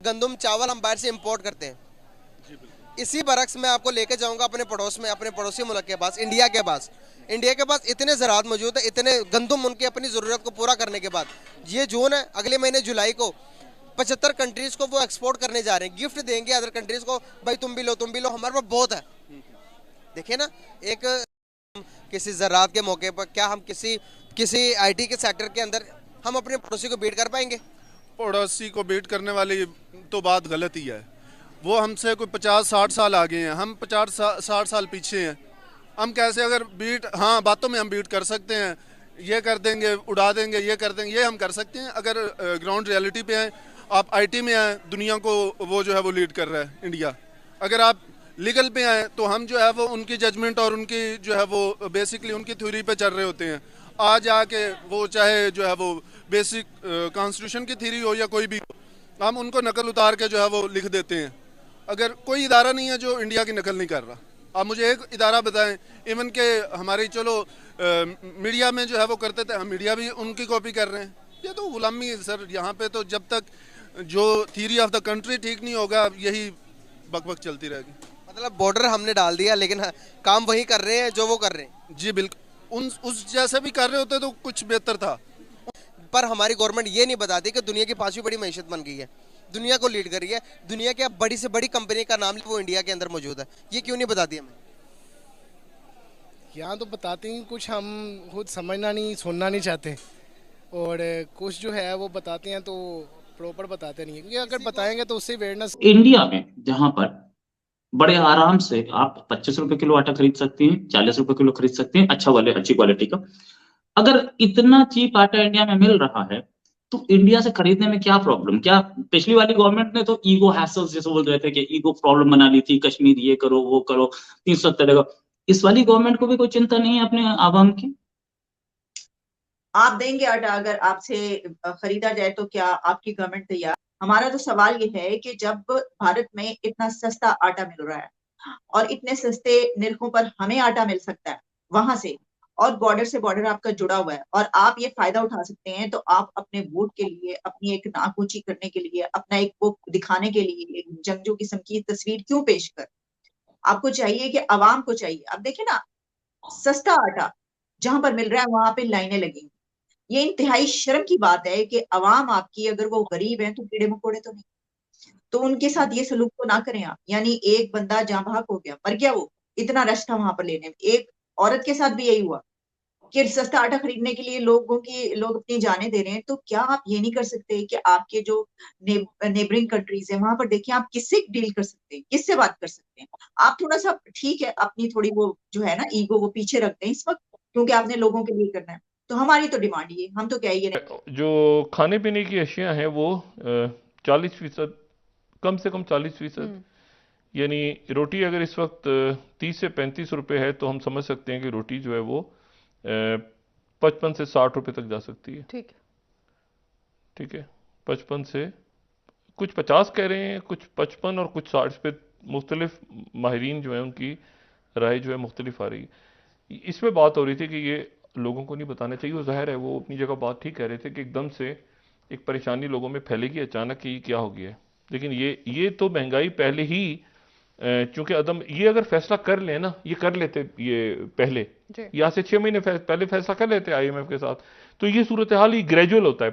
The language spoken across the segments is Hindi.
गंदम चावल हम बाहर से इंपोर्ट करते हैं। इसी बरक्स में आपको लेके जाऊंगा अपने पड़ोस में, अपने पड़ोसी मुल्क के पास, इंडिया के पास। इंडिया के पास इतने ज़राअत मौजूद है, इतने गंदम उनकी अपनी ज़रूरत को पूरा करने के बाद, ये जून है, अगले महीने जुलाई को 75 कंट्रीज को वो एक्सपोर्ट करने जा रहे हैं, गिफ्ट देंगे अदर कंट्रीज को, भाई तुम भी लो, तुम भी लो, हमारे पास बहुत है। देखिए ना, एक किसी ज़राअत के मौके पर क्या हम किसी किसी आईटी के सेक्टर के अंदर हम अपने पड़ोसी को बीट कर पाएंगे? पड़ोसी को बीट करने वाली तो बात गलत ही है। वो हमसे कोई 50-60 साल आगे हैं, हम 50-60 साल पीछे हैं। हम कैसे अगर बीट, हाँ बातों में हम बीट कर सकते हैं, ये कर देंगे, उड़ा देंगे, ये कर देंगे, ये हम कर सकते हैं। अगर ग्राउंड रियलिटी पे आए, आप आईटी में आए, दुनिया को वो जो है वो लीड कर रहा है इंडिया। अगर आप लीगल पे आए तो हम जो है वो उनकी जजमेंट और उनकी जो है वो बेसिकली उनकी थ्योरी पे चल रहे होते हैं। आज आके वो चाहे जो है वो बेसिक कॉन्स्टिट्यूशन की थ्योरी हो या कोई भी हो, हम उनको नकल उतार के जो है वो लिख देते हैं। अगर कोई इदारा नहीं है जो इंडिया की नकल नहीं कर रहा। आप मुझे एक इदारा बताएं, इवन के हमारी चलो मीडिया में जो है वो करते थे, हम मीडिया भी उनकी कॉपी कर रहे हैं। ये तो गुलामी है सर। यहाँ पे तो जब तक जो थ्योरी ऑफ द कंट्री ठीक नहीं होगा, यही बकबक चलती रहेगी। मतलब बॉर्डर हमने डाल दिया, लेकिन हाँ, काम वही कर रहे हैं जो वो कर रहे हैं। जी बिल्कुल, उस जैसे भी कर रहे होते तो कुछ बेहतर था। पर हमारी गवर्नमेंट ये नहीं बताती कि दुनिया की पांचवी बड़ी मईशत बन गई है, दुनिया को लीड कर रही है, दुनिया की अब बड़ी से बड़ी कंपनी का नाम वो इंडिया के अंदर मौजूद है। ये क्यों नहीं बताती हमें? यहाँ तो बताते हैं कुछ, हम खुद समझना नहीं, सुनना नहीं चाहते। और कुछ जो है वो बताते हैं तो प्रॉपर बताते नहीं है, क्योंकि अगर बताएंगे तो उससे अवेयरनेस। इंडिया में जहां पर बड़े आराम से आप 25 रुपए किलो आटा खरीद सकती हैं, 40 रुपए किलो खरीद सकती हैं, अच्छा वाले अच्छी क्वालिटी का। अगर इतना चीप आटा इंडिया में मिल रहा है तो इंडिया से खरीदने में क्या प्रॉब्लम? क्या पिछली वाली गवर्नमेंट ने तो ईगो हैसल्स जैसे बोल रहे थे कि ईगो प्रॉब्लम बना ली थी, कश्मीर ये करो वो करो, 370 का। इस वाली गवर्नमेंट को भी कोई चिंता नहीं है अपने आवाम की? आप देंगे आटा अगर आपसे खरीदा जाए तो क्या आपकी गवर्नमेंट तैयार? हमारा तो सवाल ये है कि जब भारत में इतना सस्ता आटा मिल रहा है और इतने सस्ते निरखों पर हमें आटा मिल सकता है वहां से, और बॉर्डर से बॉर्डर आपका जुड़ा हुआ है, और आप ये फायदा उठा सकते हैं, तो आप अपने वोट के लिए, अपनी एक नाक ऊंची करने के लिए, अपना एक वो दिखाने के लिए एक जंगजू किस्म की तस्वीर क्यों पेश कर? आपको चाहिए कि आवाम को चाहिए। अब देखिए ना, सस्ता आटा जहां पर मिल रहा है वहां पे लाइनें लगेंगी। ये इंतहाई शर्म की बात है कि अवाम आपकी, अगर वो गरीब है तो कीड़े मकोड़े तो नहीं, तो उनके साथ ये सलूक तो ना करें आप। यानी एक बंदा जहां भाग हो गया, मर गया, वो इतना रश था वहां पर लेने में। एक औरत के साथ भी यही हुआ कि सस्ता आटा खरीदने के लिए लोग अपनी जानें दे रहे हैं। तो क्या आप ये नहीं कर सकते कि आपके जो नेबरिंग कंट्रीज है वहां पर देखिए आप किससे डील कर सकते हैं, किससे बात कर सकते हैं? आप थोड़ा सा ठीक है, अपनी थोड़ी वो जो है ना ईगो, वो पीछे रखते हैं इस वक्त, क्योंकि आपने लोगों के लिए करना है। तो हमारी तो डिमांड ये, हम तो क्या ये नहीं। जो खाने पीने की अशिया हैं वो 40%, कम से कम 40%। यानी रोटी अगर इस वक्त 30 से 35 रुपए है तो हम समझ सकते हैं कि रोटी जो है वो 55 से 60 रुपए तक जा सकती है। ठीक है। ठीक है, 55 से, कुछ 50 कह रहे हैं, कुछ 55 और कुछ 60 पे। मुख्तलिफ माहिरीन जो है उनकी राय जो है मुख्तलिफ आ रही है। इसमें बात हो रही थी कि ये लोगों को नहीं बताना चाहिए। वो जाहिर है वो अपनी जगह बात ठीक कह रहे थे कि एकदम से एक परेशानी लोगों में फैलेगी अचानक कि क्या हो गया है। लेकिन ये तो महंगाई पहले ही, चूंकि अदम ये अगर फैसला कर लें ना, ये कर लेते ये पहले, यहाँ से 6 महीने पहले फैसला कर लेते आईएमएफ के साथ, तो ये सूरत हाल ही ग्रेजुअल होता है।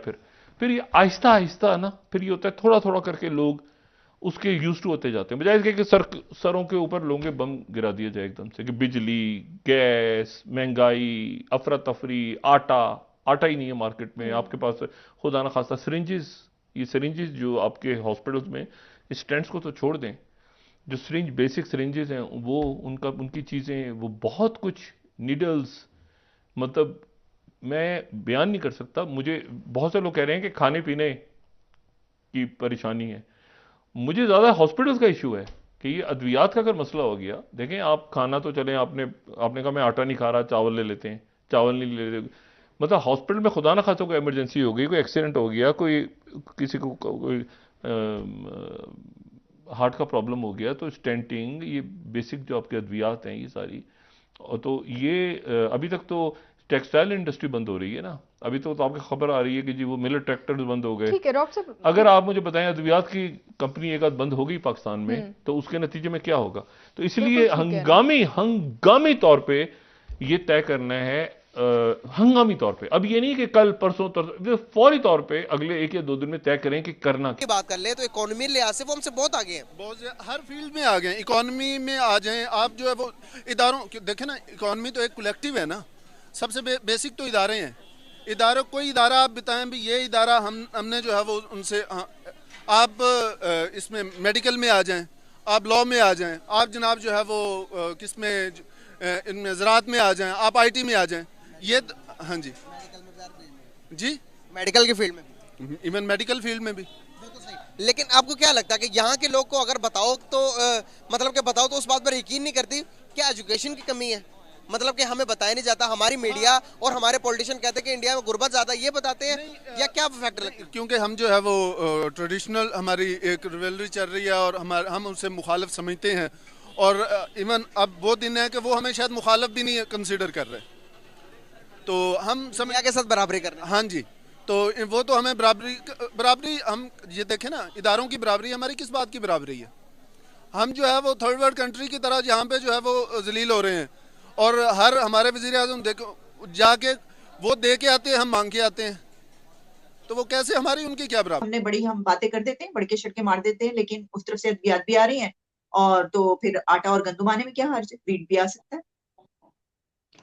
फिर ये आहिस्ता आहिस्ता ना, फिर ये होता है थोड़ा थोड़ा करके लोग उसके यूज टू होते जाते हैं, बजाय इसके कि सरों के ऊपर लोगों के बम गिरा दिया जाए एकदम से कि बिजली, गैस, महंगाई, अफरा तफरी, आटा आटा ही नहीं है मार्केट में आपके पास। खुदा ना खास्ता सिरिंजेस, ये सिरिंजेस जो आपके हॉस्पिटल्स में, स्टेंट्स को तो छोड़ दें, जो सिरिंज बेसिक सिरिंजेस हैं वो उनकी चीज़ें, वो बहुत कुछ नीडल्स, मतलब मैं बयान नहीं कर सकता। मुझे बहुत से लोग कह रहे हैं कि खाने पीने की परेशानी है, मुझे ज़्यादा हॉस्पिटल्स का इशू है कि ये अद्वियात का अगर मसला हो गया। देखें, आप खाना तो चलें, आपने कहा मैं आटा नहीं खा रहा, चावल ले लेते हैं, चावल नहीं ले लेते, मतलब हॉस्पिटल में खुदा ना खासा कोई इमरजेंसी हो गई, कोई एक्सीडेंट हो गया, कोई किसी को कोई हार्ट का प्रॉब्लम हो गया, तो स्टेंटिंग, ये बेसिक जो आपके अद्वियात हैं ये सारी। और तो ये अभी तक तो टेक्सटाइल इंडस्ट्री बंद हो रही है ना, अभी तो आपकी खबर आ रही है कि जी वो मिलर ट्रैक्टर्स बंद हो गए। ठीक है डॉक्टर साहब, अगर आप मुझे बताएं अद्वियात की कंपनी एक आध बंद हो गई पाकिस्तान में, तो उसके नतीजे में क्या होगा? तो इसलिए बिल्कुल ठीक कह रहे हैं। हंगामी तौर पे ये तय करना है, हंगामी तौर पे। अब ये नहीं कि कल परसों फौरी तौर पे अगले 1 या 2 दिन में तय करें कि करना की बात कर ले तो इकोनॉमी लिहाज से वो हमसे बहुत आगे हैं। हर फील्ड में आ गए, इकोनॉमी में आ जाएं आप। जो है वो इदारों देखें ना, इकोनॉमी तो एक कलेक्टिव है ना, सबसे बेसिक तो इदारे हैं। इदारों कोई इदारा आप बताएं भी ये इदारा हमने जो है वो उनसे आप इसमें मेडिकल में आ जाएं, आप लॉ में आ जाएं, आप जनाब जो है वो किस में इनमें ज़राअत में आ जाएं, आप आईटी में आ जाएं, ये हाँ जी जी मेडिकल की फील्ड में भी, इवन मेडिकल फील्ड में भी। बिल्कुल सही। लेकिन आपको क्या लगता है कि यहाँ के लोग को अगर बताओ तो मतलब कि बताओ तो उस बात पर यकीन नहीं करती? क्या एजुकेशन की कमी है? मतलब कि हमें बताया नहीं जाता, हमारी मीडिया और हमारे पॉलिटिशियन कहते हैं कि इंडिया में गुर्बत ज्यादा, ये बताते हैं या क्या फैक्टर लगता है? क्योंकि हम जो है वो ट्रेडिशनल हमारी एक रिवेलरी चल रही है और हम उसे मुखालिफ समझते हैं, और इवन अब वो दिन है कि वो हमें शायद मुखालिफ भी नहीं कंसिडर कर रहे, तो हम इंडिया के साथ बराबरी कर रहे हैं। हाँ जी, तो वो तो हमें बराबरी हम ये देखें ना, इदारों की बराबरी हमारी किस बात की बराबरी है? हम जो है वो थर्ड वर्ल्ड कंट्री की तरह यहाँ पे जो है वो जलील हो रहे हैं, और हर हमारे वज़ीर आज़म देखो जाके वो दे के आते हैं, हम मांग के आते हैं, तो वो कैसे हमारी उनकी क्या बराबर? हम बातें कर देते हैं, बड़के शड़के मार देते हैं, लेकिन उस तरफ से अद्वियात भी आ रही हैं, और तो फिर आटा और गंदम आने में क्या हर्ज है? वीट भी आ सकता है।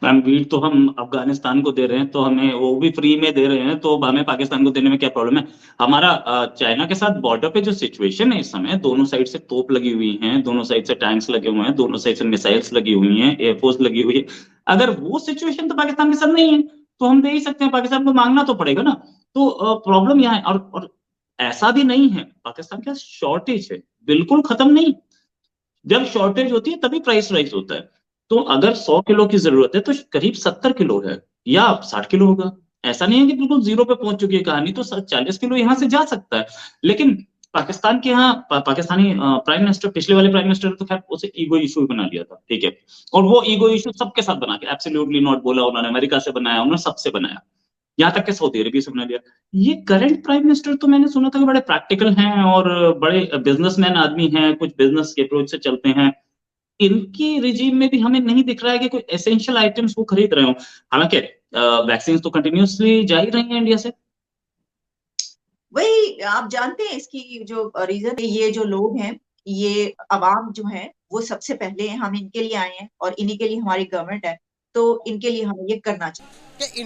मैम वीट तो हम अफगानिस्तान को दे रहे हैं, तो हमें वो भी फ्री में दे रहे हैं, तो हमें पाकिस्तान को देने में क्या प्रॉब्लम है? हमारा चाइना के साथ बॉर्डर पे जो सिचुएशन है इस समय, दोनों साइड से तोप लगी हुई हैं, दोनों साइड से टैंक्स लगे हुए हैं, दोनों साइड से मिसाइल्स लगी हुई हैं, एयरफोर्स लगी हुई है। अगर वो सिचुएशन तो पाकिस्तान के साथ नहीं है तो हम दे ही सकते हैं, पाकिस्तान को मांगना तो पड़ेगा ना। तो प्रॉब्लम यहाँ है, और ऐसा भी नहीं है पाकिस्तान का शॉर्टेज है, बिल्कुल खत्म नहीं। जब शॉर्टेज होती है तभी प्राइस राइज होता है। तो अगर 100 किलो की जरूरत है तो करीब 70 किलो है या 60 किलो होगा। ऐसा नहीं है कि बिल्कुल जीरो पे पहुंच चुकी है कहानी, तो 40 किलो यहाँ से जा सकता है। लेकिन पाकिस्तान के यहाँ पाकिस्तानी प्राइम मिनिस्टर, पिछले वाले प्राइम मिनिस्टर तो खैर उसे ईगो इशू बना लिया था, ठीक है, और वो ईगो इशू सबके साथ बना के एब्सोल्युटली नॉट बोला उन्होंने, अमेरिका से बनाया, उन्होंने सबसे बनाया, यहाँ तक के सऊदी अरबिया से बना लिया। ये करंट प्राइम मिनिस्टर तो मैंने सुना था कि बड़े प्रैक्टिकल हैं और बड़े बिजनेसमैन आदमी हैं, कुछ बिजनेस के अप्रोच से चलते हैं। इनकी रिजीम में भी हमें नहीं दिख रहा है कि कोई एसेंशियल आइटम्स वो खरीद रहे हो। हालांकि वैक्सीन तो कंटिन्यूसली जा ही रही हैं इंडिया से। वही आप जानते हैं इसकी जो रीजन है, ये जो लोग हैं, ये अवाम जो है वो सबसे पहले हम इनके लिए आए हैं और इन्हीं के लिए हमारी गवर्नमेंट है, तो इनके लिए हमें ये करना चाहिए। कि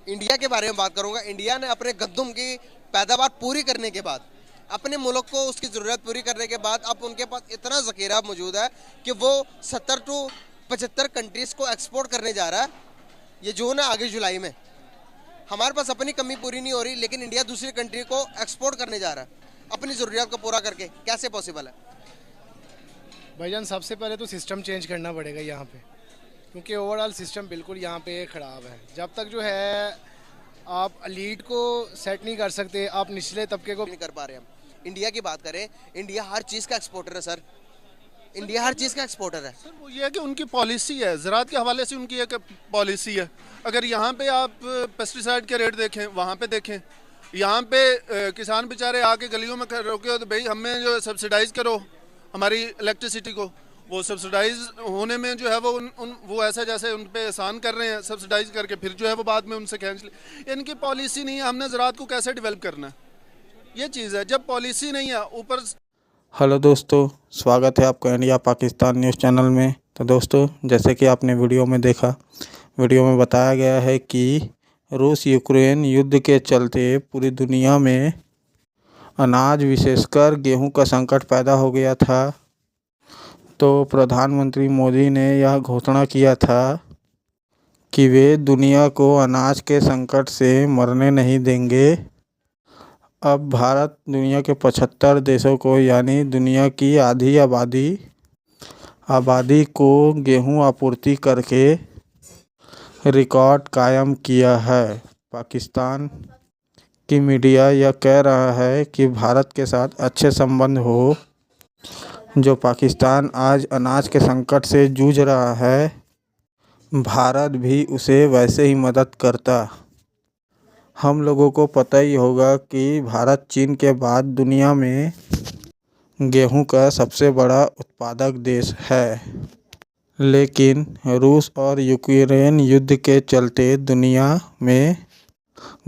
इंडिया के बारे में बात करूंगा। इंडिया ने अपने गंदम की पैदावार पूरी करने के बाद, अपने मुल्क को उसकी ज़रूरत पूरी करने के बाद, अब उनके पास इतना ज़ख़ीरा मौजूद है कि वो 70 टू 75 कंट्रीज़ को एक्सपोर्ट करने जा रहा है। ये जून है, आगे जुलाई में। हमारे पास अपनी कमी पूरी नहीं हो रही, लेकिन इंडिया दूसरी कंट्री को एक्सपोर्ट करने जा रहा है अपनी ज़रूरियात को पूरा करके। कैसे पॉसिबल है? भाईजान सबसे पहले तो सिस्टम चेंज करना पड़ेगा यहाँ पे, क्योंकि ओवरऑल सिस्टम बिल्कुल यहाँ पे ख़राब है। जब तक जो है आप एलीट को सेट नहीं कर सकते, आप निचले तबके को नहीं कर पा रहे हम। इंडिया की बात करें, इंडिया हर चीज़ का एक्सपोर्टर है सर, इंडिया हर चीज़ का एक्सपोर्टर है सर। वो ये है कि उनकी पॉलिसी है, ज़राअत के हवाले से उनकी एक पॉलिसी है। अगर यहाँ पे आप पेस्टिसाइड के रेट देखें, वहाँ पे देखें, यहाँ पे किसान बेचारे आके गलियों में रोके हो तो भाई हमें जो सब्सिडाइज़ करो हमारी इलेक्ट्रिसिटी को। वो सब्सिडाइज होने में जो है वो ऐसा जैसे उन पे एहसान कर रहे हैं सब्सिडाइज करके, फिर जो है वो बाद में उनसे खींच ले। इनकी पॉलिसी नहीं है हमने ज़राअत को कैसे डेवलप करना है, ये चीज़ है। जब पॉलिसी नहीं है ऊपर। हेलो दोस्तों, स्वागत है आपका इंडिया पाकिस्तान न्यूज़ चैनल में। तो दोस्तों, जैसे कि आपने वीडियो में देखा, वीडियो में बताया गया है कि रूस यूक्रेन युद्ध के चलते पूरी दुनिया में अनाज विशेषकर गेहूं का संकट पैदा हो गया था। तो प्रधानमंत्री मोदी ने यह घोषणा किया था कि वे दुनिया को अनाज के संकट से मरने नहीं देंगे। अब भारत दुनिया के 75 देशों को, यानी दुनिया की आधी आबादी को गेहूं आपूर्ति करके रिकॉर्ड कायम किया है। पाकिस्तान की मीडिया यह कह रहा है कि भारत के साथ अच्छे संबंध हो। जो पाकिस्तान आज अनाज के संकट से जूझ रहा है, भारत भी उसे वैसे ही मदद करता। हम लोगों को पता ही होगा कि भारत चीन के बाद दुनिया में गेहूं का सबसे बड़ा उत्पादक देश है। लेकिन रूस और यूक्रेन युद्ध के चलते दुनिया में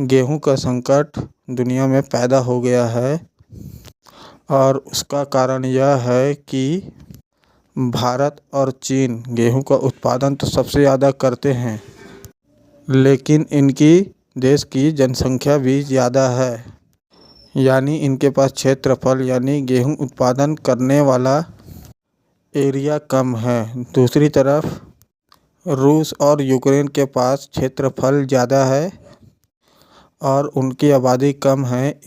गेहूं का संकट दुनिया में पैदा हो गया है। और उसका कारण यह है कि भारत और चीन गेहूं का उत्पादन तो सबसे ज़्यादा करते हैं, लेकिन इनकी देश की जनसंख्या भी ज़्यादा है, यानी इनके पास क्षेत्रफल यानी गेहूं उत्पादन करने वाला एरिया कम है। दूसरी तरफ रूस और यूक्रेन के पास क्षेत्रफल ज़्यादा है और उनकी आबादी कम है,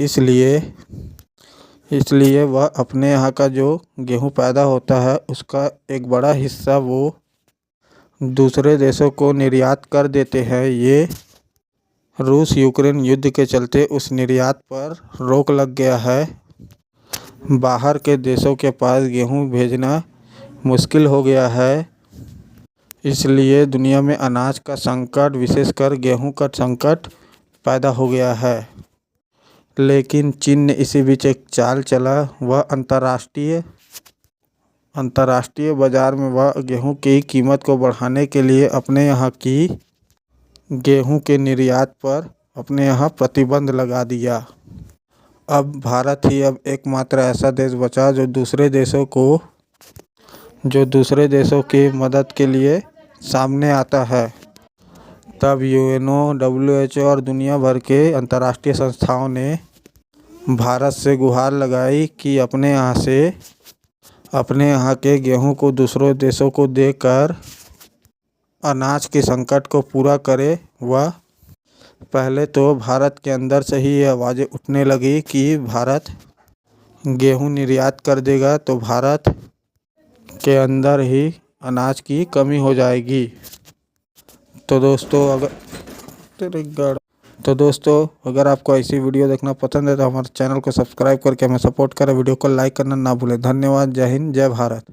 इसलिए वह अपने यहाँ का जो गेहूं पैदा होता है उसका एक बड़ा हिस्सा वो दूसरे देशों को निर्यात कर देते हैं। ये रूस यूक्रेन युद्ध के चलते उस निर्यात पर रोक लग गया है। बाहर के देशों के पास गेहूं भेजना मुश्किल हो गया है, इसलिए दुनिया में अनाज का संकट, विशेषकर गेहूं का संकट पैदा हो गया है। लेकिन चीन ने इसी बीच एक चाल चला। वह अंतर्राष्ट्रीय बाज़ार में वह गेहूं की कीमत को बढ़ाने के लिए अपने यहाँ की गेहूं के निर्यात पर अपने यहाँ प्रतिबंध लगा दिया। अब भारत ही एकमात्र ऐसा देश बचा जो दूसरे देशों की मदद के लिए सामने आता है। तब यूएनओ, WHO और दुनिया भर के अंतर्राष्ट्रीय संस्थाओं ने भारत से गुहार लगाई कि अपने यहाँ के गेहूं को दूसरों देशों को देकर अनाज के संकट को पूरा करे। वह पहले तो भारत के अंदर से ही ये आवाज़ें उठने लगी कि भारत गेहूं निर्यात कर देगा तो भारत के अंदर ही अनाज की कमी हो जाएगी। तो दोस्तों अगर आपको ऐसी वीडियो देखना पसंद है तो हमारे चैनल को सब्सक्राइब करके हमें सपोर्ट करें। वीडियो को लाइक करना ना भूलें। धन्यवाद। जय हिंद, जय भारत।